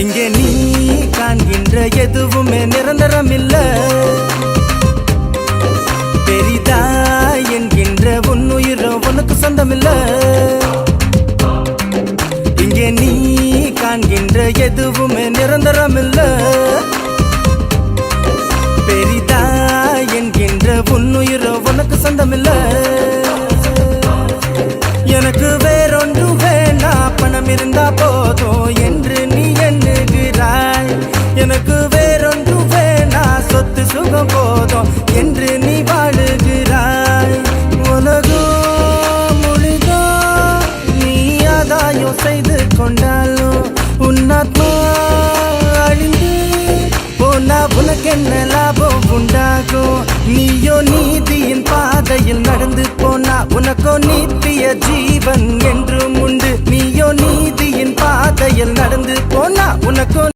இங்கே நீ காண்கின்ற எதுவுமே நிரந்தரம் இல்ல. பெரிதா என்கின்ற உன்னுயிரோ உனக்கு சொந்தமில்ல. இங்கே நீ காண்கின்ற எதுவுமே நிரந்தரம் இல்ல. பெரிதா என்கின்ற உன்னுயிரோ உனக்கு சொந்தமில்ல. எனக்கு வேறொன்று வேணா, பணம் இருந்தா போதும் என்று நீ எண்ணுகிறாய். எனக்கு வேறொன்று வேணா, சொத்து சுகம் போதும் என்று நீ வாழுகிறாய். உலகம் முழுதோ நீ ஆதாயம் செய்து கொண்டாலும் உன்னாத்மா அழிந்து போனா உனக்கு என்ன லாபம் உண்டாகும்? நீயோ நீதியின் பாதையில் நடந்து போனா உனக்கோ நித்திய ஜீவன் என்றும் உண்டு. நீயோ நீதியின் பாதையில் நடந்து போனா உனக்கோ